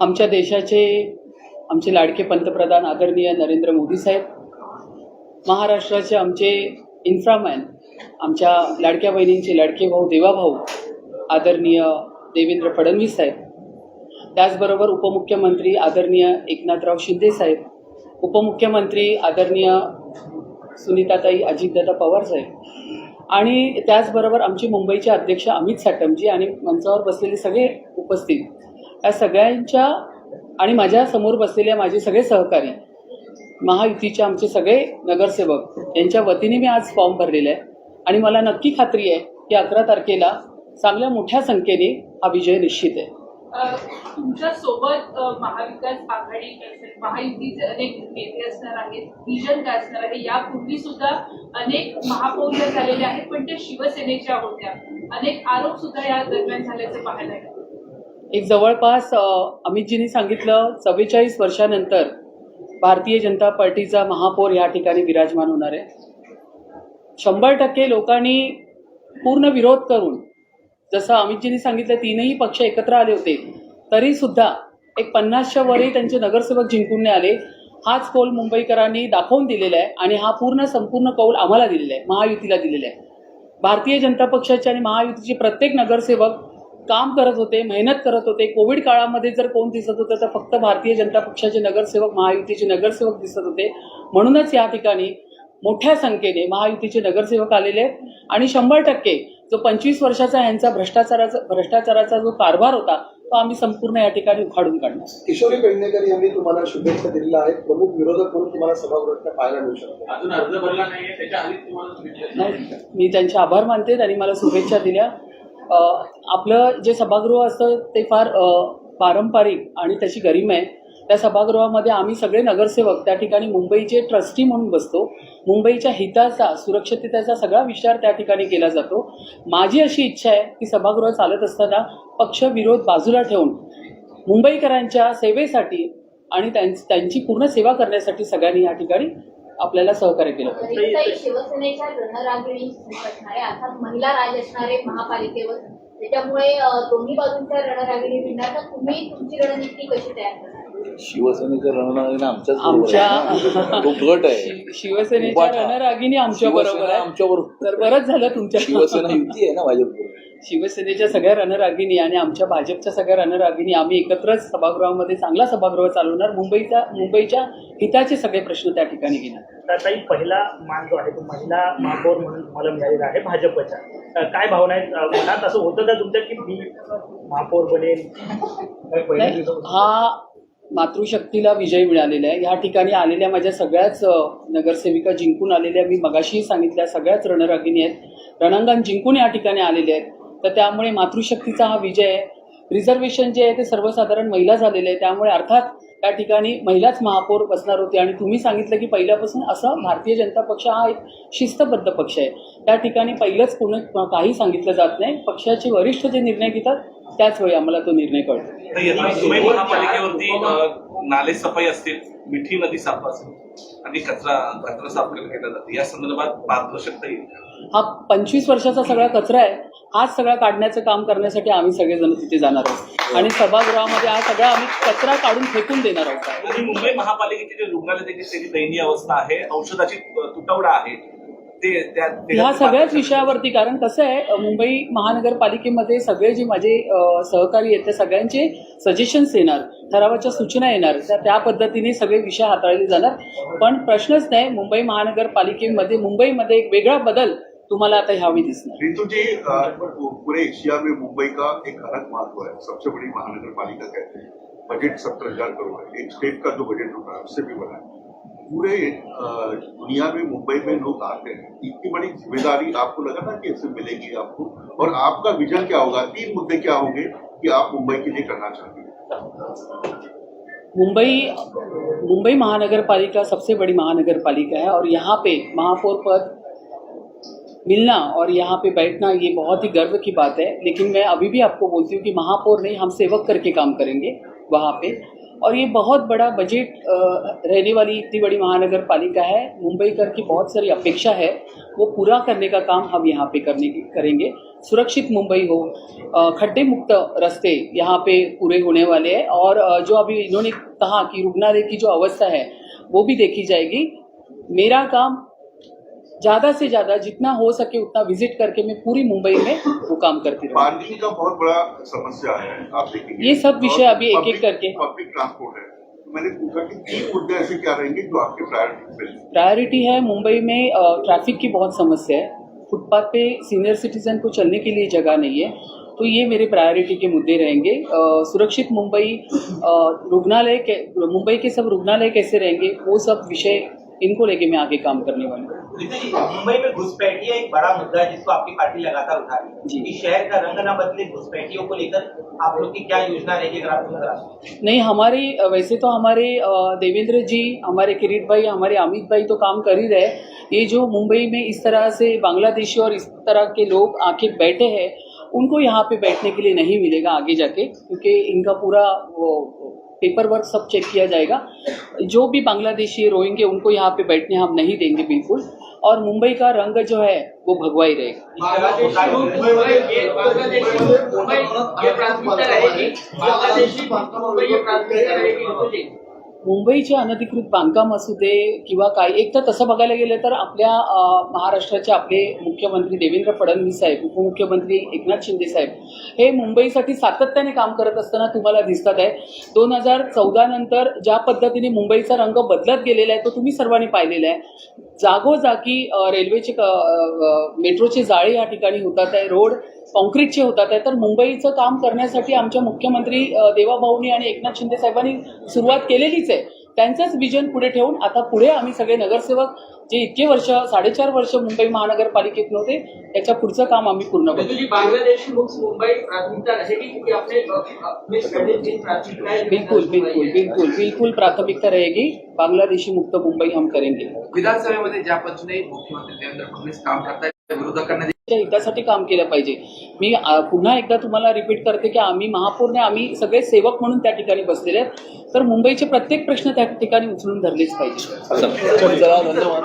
आमच्या देशाचे आमचे लाडके पंतप्रधान आदरणीय नरेंद्र मोदी साहेब, महाराष्ट्राचे आमचे इन्फ्रामॅन, आमच्या लाडक्या बहिणींचे लाडके भाऊ देवाभाऊ आदरणीय देवेंद्र फडणवीस साहेब, त्याचबरोबर उपमुख्यमंत्री आदरणीय एकनाथराव शिंदे साहेब, उपमुख्यमंत्री आदरणीय सुनीताताई अजितदादा पवार साहेब आणि त्याचबरोबर आमचे मुंबईचे अध्यक्ष अमित साटमजी आणि मंचावर बसलेले सगळे उपस्थित, या सगळ्यांच्या आणि माझ्या समोर बसलेल्या माझे सगळे सहकारी, महायुतीचे आमचे सगळे नगरसेवक यांच्या वतीने मी आज फॉर्म भरलेला आहे आणि मला नक्की खात्री आहे की 11 तारखेला चांगल्या मोठ्या संख्येने हा विजय निश्चित आहे. तुमच्या सोबत महाविकास आघाडी महायुतीचे अनेक नेते असणार आहेत, विजन काय असणार आहे? यापूर्वी सुद्धा अनेक महापौर झालेले आहेत, पण ते शिवसेनेच्या होत्या. अनेक आरोप सुद्धा या दरम्यान झाल्याचं पाहायला मिळालं. एक जवळपास अमितजींनी सांगितलं 44 वर्षानंतर भारतीय जनता पार्टीचा महापौर या ठिकाणी विराजमान होणार आहे. 100% लोकांनी पूर्ण विरोध करून, जसं अमितजींनी सांगितलं 3ही पक्ष एकत्र आले होते, तरी सुद्धा एक 50च्या वरही त्यांचे नगरसेवक जिंकून नाही आले. हाच कौल मुंबईकरांनी दाखवून दिलेला आहे आणि हा संपूर्ण कौल आम्हाला दिलेला आहे, महायुतीला दिलेला आहे. भारतीय जनता पक्षाचे आणि महायुतीचे प्रत्येक नगरसेवक काम करत होते, मेहनत करत होते. कोविड काळामध्ये जर कोण दिसत होतं तर फक्त भारतीय जनता पक्षाचे नगरसेवक, महायुतीचे नगरसेवक दिसत होते. म्हणूनच या ठिकाणी मोठ्या संख्येने महायुतीचे नगरसेवक आलेले आहेत आणि 100% जो 25 वर्षाचा यांचा भ्रष्टाचाराचा जो कारभार होता तो आम्ही संपूर्ण या ठिकाणी उखाडून काढणार. किशोरी पेडणेकर यांनी तुम्हाला शुभेच्छा दिलेल्या आहेत. प्रमुख विरोधक म्हणून तुम्हाला सभागृहात पाहायला मिळू शकतो. अजून अर्ज भरला नाहीये, त्याच्या आधीच तुम्हाला शुभेच्छा. नाही, मी त्यांचे आभार मानते. त्यांनी मला शुभेच्छा दिल्या. आपलं जे सभागृह असतं ते फार पारंपरिक आणि त्याची गरिमा आहे. त्या सभागृहामध्ये आम्ही सगळे नगरसेवक त्या ठिकाणी मुंबईचे ट्रस्टी म्हणून बसतो. मुंबईच्या हिताचा, सुरक्षिततेचा सगळा विचार त्या ठिकाणी केला जातो. माझी अशी इच्छा आहे की सभागृह चालत असताना पक्ष विरोध बाजूला ठेवून मुंबईकरांच्या सेवेसाठी आणि त्यांची पूर्ण सेवा करण्यासाठी सगळ्यांनी या ठिकाणी आपल्याला सहकार्य केलं पाहिजे. शिवसेनेच्या रणरागिणी असणारे, अर्थात महिला राज असणारे महापालिकेवर, त्याच्यामुळे दोन्ही बाजूंच्या रणरागिणी भिडणार, तर तुम्ही तुमची रणनीती कशी तयार करणार? शिवसेनेच्या रणरागिणी आमच्या तो गट आहे. शिवसेनेच्या रणरागिणी आमच्या बरोबर आहे. आमच्याबरोबर तर बरंच झालं तुमच्या शिवसेना युती आहे ना माझ्याबरोबर. शिवसेनेच्या सगळ्या रणरागिणी आणि आमच्या भाजपच्या सगळ्या रणरागिणी आम्ही एकत्रच सभागृहामध्ये चांगला सभागृह चालवणार. मुंबईच्या हिताचे सगळे प्रश्न त्या ठिकाणी घेणार. तर ताई, पहिला मान जो आहे तो महिला महापौर म्हणून तुम्हाला मिळालेला आहे भाजपच्या. काय भावना आहेत मनात? असं होतं का तुमच्या की मी महापौर बनेल? हा मातृशक्तीला विजय मिळालेला आहे. या ठिकाणी आलेल्या माझ्या सगळ्याच नगरसेविका जिंकून आलेल्या, मी मगाशीही सांगितल्या, सगळ्याच रणरागिणी आहेत. रणांगण जिंकून या ठिकाणी आलेले आहेत. तर त्यामुळे मातृशक्तीचा हा विजय आहे. रिझर्वेशन जे आहे ते सर्वसाधारण महिला झालेले आहे, त्यामुळे अर्थात त्या ठिकाणी महिलाच महापौर बसणार होते. आणि तुम्ही सांगितलं की पहिल्यापासून असं भारतीय जनता पक्ष हा एक शिस्तबद्ध पक्ष आहे. त्या ठिकाणी पहिलंच काही सांगितलं जात नाही. पक्षाचे वरिष्ठ जे निर्णय घेतात त्याच वेळी आम्हाला तो निर्णय कळतो. मुंबई महापालिकेवरती नाले सफाई असतील, मिठी नदी साफ असेल आणि कचरा साफ केला जाते, या संदर्भात पारदर्शकता येईल. हा 25 वर्षाचा सगळा कचरा आहे, हाच सगळा काढण्याचं काम करण्यासाठी आम्ही सगळेजण तिथे जाणार आहोत आणि सभागृहामध्ये हा सगळा आम्ही कचरा काढून फेकून देणार आहोत. आणि मुंबई महापालिकेचे जे रुग्णालय त्याची दयनीय अवस्था आहे, औषधाची तुटवडा आहे, ह्या सगळ्याच विषयावरती, कारण कसं आहे मुंबई महानगरपालिकेमध्ये सगळे जे माझे सहकारी आहेत त्या सगळ्यांचे सजेशन्स येणार, ठरावाच्या सूचना येणार, त्या पद्धतीने सगळे विषय हाताळले जाणार. पण प्रश्नच नाही, मुंबई महानगरपालिकेमध्ये मुंबईमध्ये एक वेगळा बदल तुम्हाला आता ह्यावेळी दिसणार. रितु जी, पूरे एशिया में मुंबई का एक अलग महत्व है. सबसे बड़ी महानगर पालिका कहते हैं. बजट 70,000 करोड़ है. एक स्टेट का जो बजट होता है उससे भी बड़ा है. पूरे दुनिया में मुंबई में लोग आते हैं. इतनी बड़ी जिम्मेदारी आपको लगा था कि इससे मिलेगी आपको, और आपका विजन क्या होगा? 3 मुद्दे क्या होंगे कि आप मुंबई के लिए करना चाहते हैं? मुंबई महानगर पालिका सबसे बड़ी महानगर पालिका है और यहाँ पे महापौर पद मिलना और यहाँ पे बैठना ये बहुत ही गर्व की बात है. लेकिन मैं अभी भी आपको बोलती हूँ कि महापौर नहीं, हम सेवक करके काम करेंगे वहाँ पे. और ये बहुत बड़ा बजट रहने वाली इतनी बड़ी महानगर पालिका है। मुंबई कर की बहुत सारी अपेक्षा है, वो पूरा करने का काम हम यहाँ पे करेंगे। सुरक्षित मुंबई हो, खड्डे मुक्त रास्ते यहाँ पे पूरे होने वाले हैं, और जो अभी इन्होंने कहा कि रुग्णालय की जो अवस्था है वो भी देखी जाएगी। मेरा काम ज़्यादा से ज़्यादा जितना हो सके उतना विजिट करके मैं पूरी मुंबई में वो काम करती रहूँ। पानी का बहुत बड़ा समस्या है, आप देखेंगे ये सब विषय अभी एक-एक करके। पब्लिक ट्रांसपोर्ट है, तो मैंने पूछा कि 3 मुद्दे ऐसे क्या रहेंगे जो आपके प्रायोरिटी पे प्रायोरिटी है। मुंबई में ट्रैफिक की बहुत समस्या है, फुटपाथ पे सीनियर सिटीजन को चलने के लिए जगह नहीं है, तो ये मेरे प्रायोरिटी के मुद्दे रहेंगे। सुरक्षित मुंबई, मुंबई के सब रुग्णालय कैसे रहेंगे, वो सब विषय इनको लेके मैं आगे काम करने वाली हूँ। मुंबई में घुसपैठिया एक बड़ा मुद्दा है जिसको आपकी पार्टी लगातार उठा रही जी। है कि शहर का रंग न बदले, घुसपैठियों को लेकर आप लोग की क्या योजना रहेगी अगर आप लोग? नहीं, हमारे वैसे तो हमारे देवेंद्र जी, हमारे किरीट भाई, हमारे अमित भाई तो काम कर ही रहे। ये जो मुंबई में इस तरह से बांग्लादेशी और इस तरह के लोग आके बैठे हैं, उनको यहाँ पे बैठने के लिए नहीं मिलेगा आगे जाके, क्योंकि इनका पूरा पेपर वर्क सब चेक किया जाएगा। जो भी बांग्लादेशी रोहिंगे उनको यहाँ पे बैठने हम नहीं देंगे बिल्कुल, और मुंबई का रंग जो है वो भगवा ही रहेगा। मुंबईचे अनधिकृत बांधकाम असू दे किंवा काय, एक तर तसं बघायला गेलं तर आपल्या महाराष्ट्राचे आपले मुख्यमंत्री देवेंद्र फडणवीस साहेब, उपमुख्यमंत्री एकनाथ शिंदे साहेब हे मुंबईसाठी सातत्याने काम करत असताना तुम्हाला दिसतात आहे। 2014 नंतर ज्या पद्धतीने मुंबईचा रंग बदलत गेलेला आहे तो तुम्ही सर्वांनी पाहिलेला आहे। जागोजागी रेल्वेचे मेट्रोचे जाळे या ठिकाणी होतात आहे, रोड कॉन्क्रीटचे होतात आहे। तर मुंबईचं काम करण्यासाठी आमच्या मुख्यमंत्री देवाभाऊनी आणि एकनाथ शिंदे साहेबांनी सुरुवात केलेलीच आहे। त्यांचंच विजन पुढे ठेवून आता पुढे आम्ही सगळे नगरसेवक जे इतके वर्ष 4.5 वर्ष मुंबई महानगरपालिकेत नव्हते, त्याच्या पुढचं काम आम्ही पूर्ण करू। बांग्लादेशी मुंबई प्राथमिकता रहेगी क्योंकि अपने बिल्कुल प्राथमिकता रहेगी। बांग्लादेशी मुक्त मुंबई हम करेंगे। विधानसभेमध्ये ज्या पद्धतीने मुख्यमंत्री देवेंद्र फडणवीस काम करतायत, विरोधकांना हितासाठी काम केलं पाहिजे। मी पुन्हा एकदा तुम्हाला रिपीट करते की आम्ही महापौरने आम्ही सगळे सेवक म्हणून त्या ठिकाणी बसलेले आहेत, तर मुंबईचे प्रत्येक प्रश्न त्या ठिकाणी उचलून धरलेच पाहिजे। चला धन्यवाद.